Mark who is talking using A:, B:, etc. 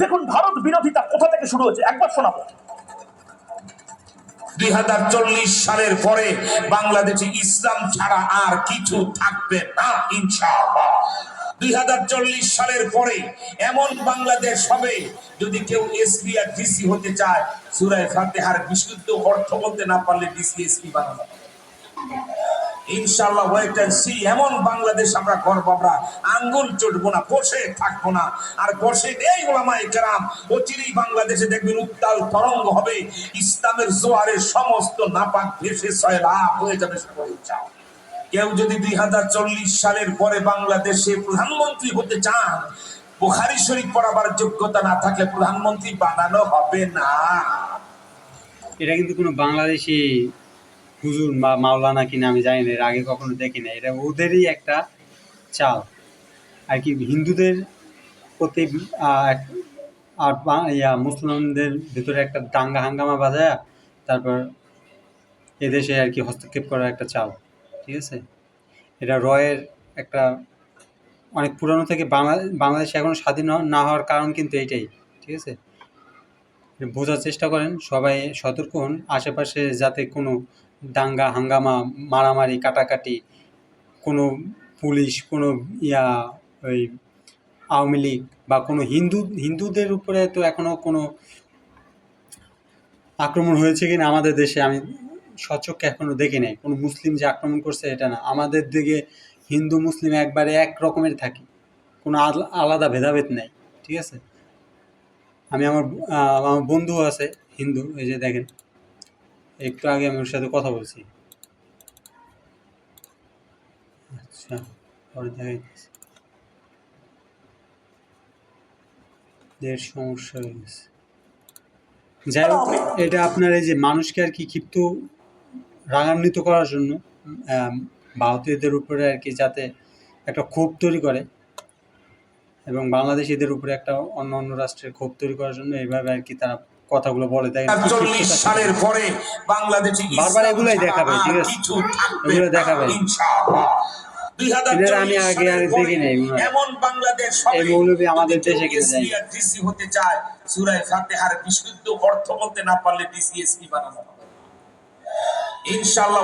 A: দেখুন ভারত বিরোধিতা কোথা থেকে শুরু হয়েছে একবার শোনাবো।
B: 2040 সালের পরে বাংলাদেশে ইসলাম ছাড়া আর কিছু থাকবে না ইনশাআল্লাহ। 2040 সালের পরে এমন বাংলাদেশ হবে, যদি কেউ এসপি আর ডিসি হতে চায়, সূরা ফাতিহার বিশুদ্ধ অর্থ বলতে না পারলে ডিসি এসপি বানানো ইনশাআল্লাহ। Wait and see. এমন বাংলাদেশ আমরা করব, আমরা আঙ্গুল চটবো না, বসে থাকবো না। আর বসে নেই ওলামায়ে কেরাম। অচিরেই বাংলাদেশে দেখবেন উত্তাল তরঙ্গ হবে, ইসলামের জোয়ারে সমস্ত নাপাক ভেসে সয়লাব হয়ে যাবে সাগরে। কেউ যদি 2040 সালের পরে বাংলাদেশে প্রধানমন্ত্রী হতে চান, বুখারী শরীফ পড়াবার যোগ্যতা না থাকলে প্রধানমন্ত্রী বানানো হবে না।
C: এটা কিন্তু কোনো বাংলাদেশি হুজুর বা মাওলানা কিনা আমি জানি না, এর আগে কখনো দেখি না। এটা ওদেরই একটা চাল আর কি, হিন্দুদের প্রতি আর মুসলমানদের ভিতরে একটা দাঙ্গা হাঙ্গামা বাজায় তারপর এদেশে আর কি হস্তক্ষেপ করার একটা চাল। ঠিক আছে, এটা রয়ের একটা অনেক পুরানো থেকে বাংলাদেশ এখনো স্বাধীন না হওয়ার কারণ কিন্তু এইটাই। ঠিক আছে, বোঝার চেষ্টা করেন, সবাই সতর্ক হন, আশেপাশে যাতে কোনো দাঙ্গা হাঙ্গামা, মারামারি, কাটাকাটি, কোনো পুলিশ, কোনো ওই আওয়ামী লীগ বা কোনো হিন্দুদের উপরে তো এখনও কোনো আক্রমণ হয়েছে কিনা আমাদের দেশে আমি সচক্ষে এখনও দেখি নাই। কোনো মুসলিম যে আক্রমণ করছে এটা না, আমাদের দিকে হিন্দু মুসলিম একবারে এক রকমের থাকি, কোনো আলাদা ভেদাভেদ নেই। ঠিক আছে, আমি আমার বন্ধু আছে হিন্দু, এই যে দেখেন একটু আগে আমি ওর সাথে কথা বলছি। আচ্ছা, পরে দেখাইতেছি। সমস্যা হয়ে গেছে। যাই হোক, এটা আপনার এই যে মানুষকে আর কি ক্ষিপ্ত রাগান্বিত করার জন্য ভারতীয়দের উপরে আর কি, যাতে একটা ক্ষোভ তৈরি করে এবং বাংলাদেশিদের উপরে একটা অন্য রাষ্ট্রের ক্ষোভ তৈরি করার জন্য এইভাবে আর কি তারা কথাগুলো বলে দেয়।
B: 40 সালের পরে বাংলাদেশে
C: বারবার এগুলাই দেখাবে। ঠিক আছে, এগুলো দেখাবে। আমি আগে আর দেখি নাই
B: এমন বাংলাদেশ
C: এই মৌলবী আমাদের দেশে কিনে যায়
B: ডিসি হতে চায়, সূরা ফাতিহার বিশুদ্ধ অর্থ বলতে না পারলে ডিসি এসপি বানানো হবে ইনশাআল্লাহ।